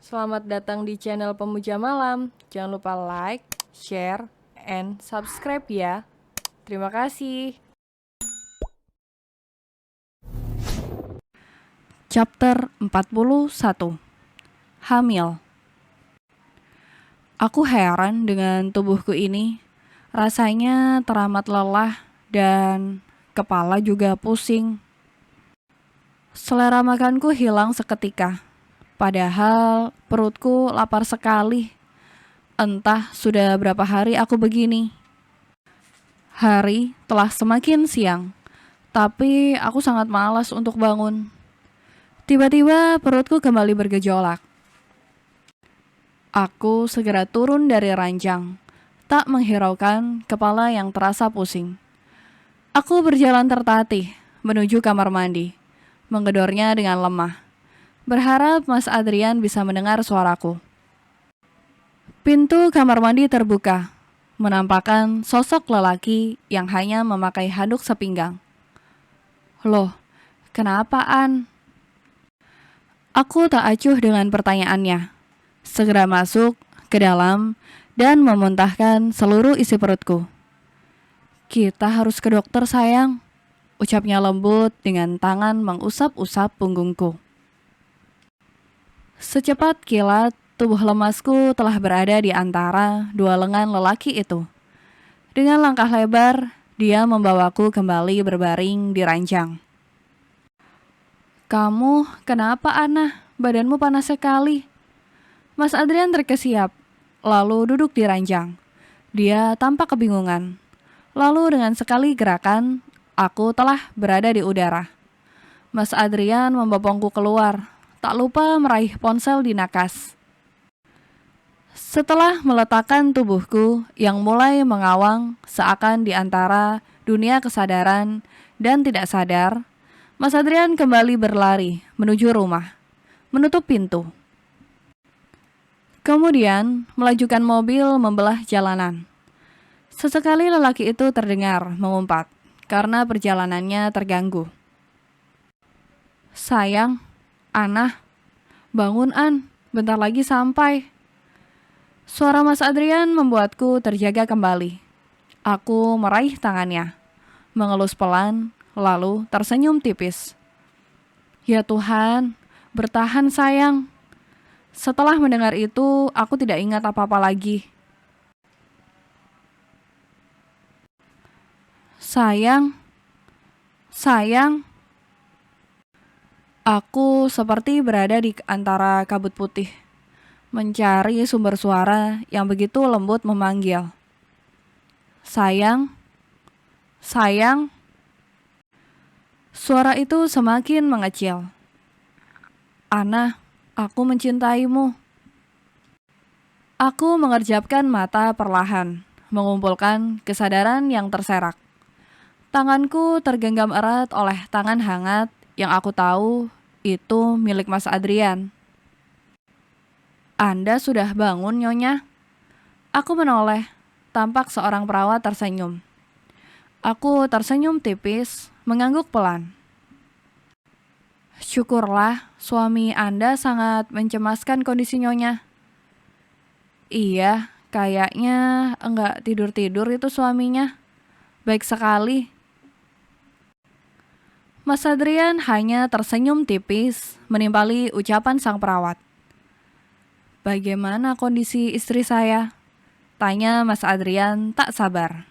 Selamat datang di channel Pemuja Malam. Jangan lupa like, share, and subscribe ya. Terima kasih. Chapter 41. Hamil. Aku heran dengan tubuhku ini. Rasanya teramat lelah dan kepala juga pusing. Selera makanku hilang seketika. Padahal perutku lapar sekali. Entah sudah berapa hari aku begini. Hari telah semakin siang, tapi aku sangat malas untuk bangun. Tiba-tiba perutku kembali bergejolak. Aku segera turun dari ranjang, tak menghiraukan kepala yang terasa pusing. Aku berjalan tertatih menuju kamar mandi, menggedornya dengan lemah, berharap Mas Adrian bisa mendengar suaraku. Pintu kamar mandi terbuka, menampakkan sosok lelaki yang hanya memakai handuk sepinggang. Loh, kenapa An? Aku tak acuh dengan pertanyaannya. Segera masuk ke dalam dan memuntahkan seluruh isi perutku. Kita harus ke dokter sayang, ucapnya lembut dengan tangan mengusap-usap punggungku. Secepat kilat, tubuh lemasku telah berada di antara dua lengan lelaki itu. Dengan langkah lebar, dia membawaku kembali berbaring di ranjang. Kamu kenapa Ana? Badanmu panas sekali. Mas Adrian terkesiap, lalu duduk di ranjang. Dia tampak kebingungan. Lalu dengan sekali gerakan, aku telah berada di udara. Mas Adrian membopongku keluar, tak lupa meraih ponsel di nakas. Setelah meletakkan tubuhku yang mulai mengawang seakan di antara dunia kesadaran dan tidak sadar, Mas Adrian kembali berlari menuju rumah, menutup pintu. Kemudian melajukan mobil membelah jalanan. Sesekali lelaki itu terdengar mengumpat karena perjalanannya terganggu. Sayang, Ana, bangun An, bentar lagi sampai. Suara Mas Adrian membuatku terjaga kembali. Aku meraih tangannya, mengelus pelan, lalu tersenyum tipis. Ya Tuhan, bertahan sayang. Setelah mendengar itu, aku tidak ingat apa-apa lagi. Sayang, sayang. Aku seperti berada di antara kabut putih, mencari sumber suara yang begitu lembut memanggil. Sayang, sayang. Suara itu semakin mengecil. Ana, aku mencintaimu. Aku mengerjapkan mata perlahan, mengumpulkan kesadaran yang terserak. Tanganku tergenggam erat oleh tangan hangat yang aku tahu itu milik Mas Adrian. Anda sudah bangun, Nyonya? Aku menoleh, tampak seorang perawat tersenyum. Aku tersenyum tipis, mengangguk pelan. Syukurlah, suami Anda sangat mencemaskan kondisi Nyonya. Iya, kayaknya enggak tidur-tidur itu suaminya. Baik sekali. Mas Adrian hanya tersenyum tipis, menimpali ucapan sang perawat. Bagaimana kondisi istri saya? Tanya Mas Adrian tak sabar.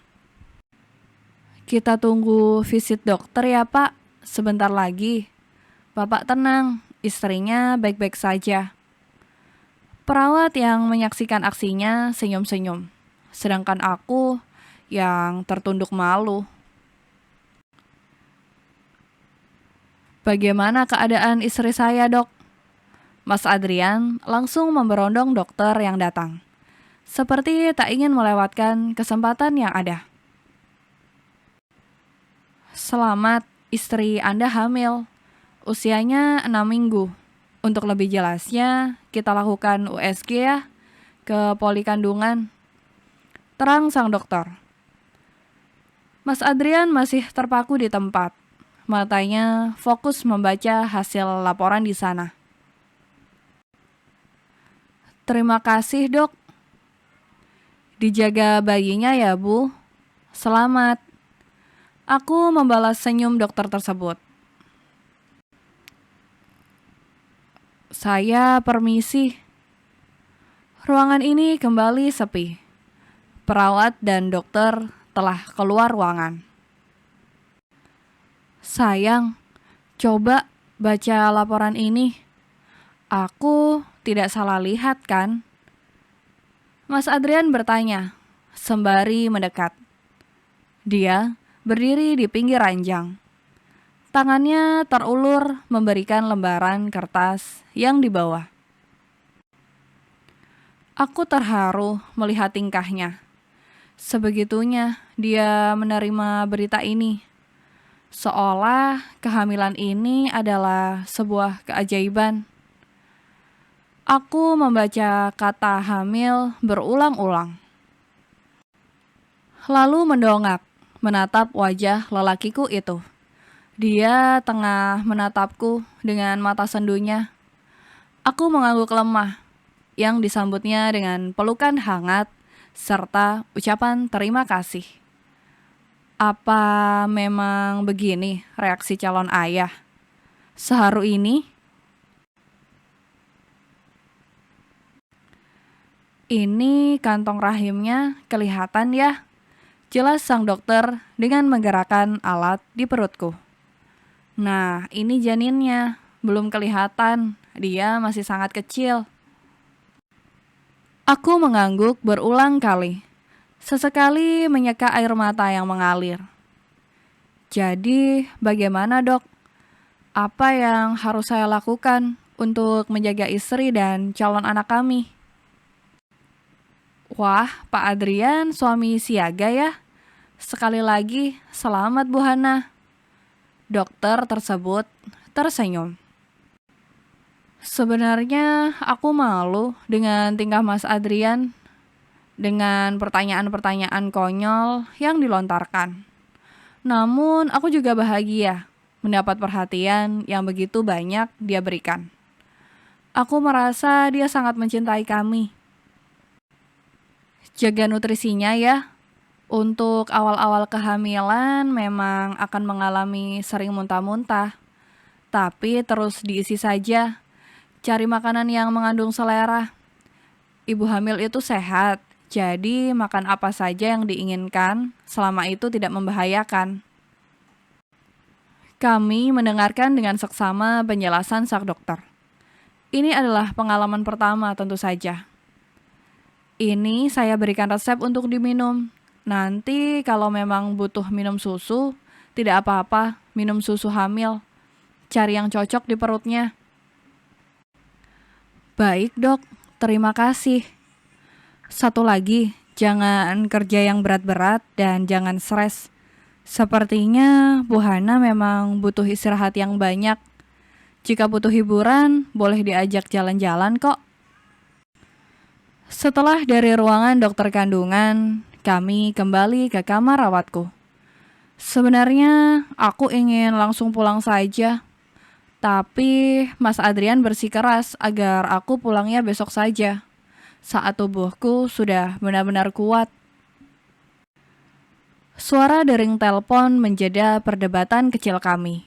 Kita tunggu visit dokter ya Pak, sebentar lagi. Bapak tenang, istrinya baik-baik saja. Perawat yang menyaksikan aksinya senyum-senyum, sedangkan aku yang tertunduk malu. Bagaimana keadaan istri saya, Dok? Mas Adrian langsung memberondong dokter yang datang, seperti tak ingin melewatkan kesempatan yang ada. Selamat, istri Anda hamil. Usianya 6 minggu. Untuk lebih jelasnya, kita lakukan USG ya, ke poli kandungan. Terang sang dokter. Mas Adrian masih terpaku di tempat. Matanya fokus membaca hasil laporan di sana. Terima kasih, Dok. Dijaga bayinya ya, Bu. Selamat. Aku membalas senyum dokter tersebut. Saya permisi. Ruangan ini kembali sepi. Perawat dan dokter telah keluar ruangan. Sayang, coba baca laporan ini. Aku tidak salah lihat kan? Mas Adrian bertanya, sembari mendekat. Dia berdiri di pinggir ranjang. Tangannya terulur memberikan lembaran kertas yang dibawa. Aku terharu melihat tingkahnya. Sebegitunya dia menerima berita ini. Seolah kehamilan ini adalah sebuah keajaiban. Aku membaca kata hamil berulang-ulang. Lalu mendongak, menatap wajah lelakiku itu. Dia tengah menatapku dengan mata sendunya. Aku mengangguk lemah, yang disambutnya dengan pelukan hangat serta ucapan terima kasih. Apa memang begini reaksi calon ayah? Seharu ini? Ini kantong rahimnya kelihatan ya. Jelas sang dokter dengan menggerakkan alat di perutku. Nah, ini janinnya. Belum kelihatan, dia masih sangat kecil. Aku mengangguk berulang kali. Sesekali menyeka air mata yang mengalir. Jadi, bagaimana, Dok? Apa yang harus saya lakukan untuk menjaga istri dan calon anak kami? Wah, Pak Adrian suami siaga ya? Sekali lagi, selamat Bu Hana. Dokter tersebut tersenyum. Sebenarnya aku malu dengan tingkah Mas Adrian, dengan pertanyaan-pertanyaan konyol yang dilontarkan. Namun aku juga bahagia mendapat perhatian yang begitu banyak dia berikan. Aku merasa dia sangat mencintai kami. Jaga nutrisinya ya. Untuk awal-awal kehamilan memang akan mengalami sering muntah-muntah. Tapi terus diisi saja. Cari makanan yang mengandung selera. Ibu hamil itu sehat, jadi makan apa saja yang diinginkan selama itu tidak membahayakan. Kami mendengarkan dengan seksama penjelasan sang dokter. Ini adalah pengalaman pertama tentu saja. Ini saya berikan resep untuk diminum. Nanti kalau memang butuh minum susu, tidak apa-apa minum susu hamil. Cari yang cocok di perutnya. Baik dok, terima kasih. Satu lagi, jangan kerja yang berat-berat dan jangan stres. Sepertinya Bu Hana memang butuh istirahat yang banyak. Jika butuh hiburan, boleh diajak jalan-jalan kok. Setelah dari ruangan dokter kandungan, kami kembali ke kamar rawatku. Sebenarnya aku ingin langsung pulang saja. Tapi Mas Adrian bersikeras agar aku pulangnya besok saja, saat tubuhku sudah benar-benar kuat. Suara dering telepon menjeda perdebatan kecil kami.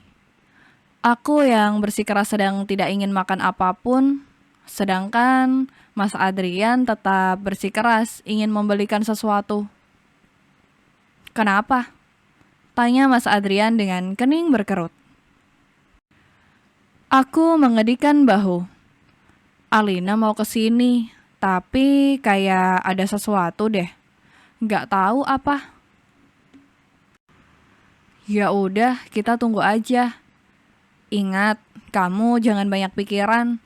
Aku yang bersikeras sedang tidak ingin makan apapun, sedangkan Mas Adrian tetap bersikeras ingin membelikan sesuatu. Kenapa? Tanya Mas Adrian dengan kening berkerut. Aku mengedikan bahu. Alina mau kesini, tapi kayak ada sesuatu deh. Nggak tahu apa. Ya udah, kita tunggu aja. Ingat, kamu jangan banyak pikiran.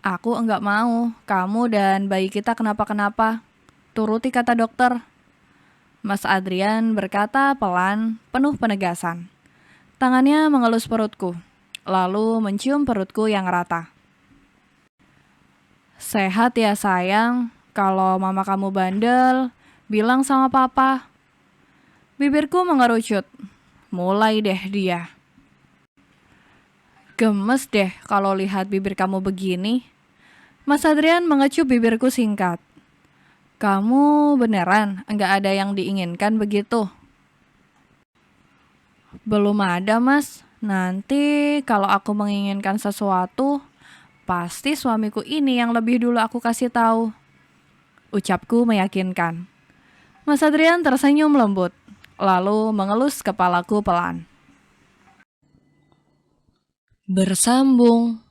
Aku enggak mau kamu dan bayi kita kenapa-kenapa. Turuti kata dokter. Mas Adrian berkata pelan, penuh penegasan. Tangannya mengelus perutku, lalu mencium perutku yang rata. Sehat ya sayang, kalau mama kamu bandel, bilang sama papa. Bibirku mengerucut. Mulai deh dia. Gemes deh kalau lihat bibir kamu begini. Mas Adrian mengecup bibirku singkat. Kamu beneran nggak ada yang diinginkan begitu? Belum ada, Mas. Nanti kalau aku menginginkan sesuatu, pasti suamiku ini yang lebih dulu aku kasih tahu. Ucapku meyakinkan. Mas Adrian tersenyum lembut, lalu mengelus kepalaku pelan. Bersambung.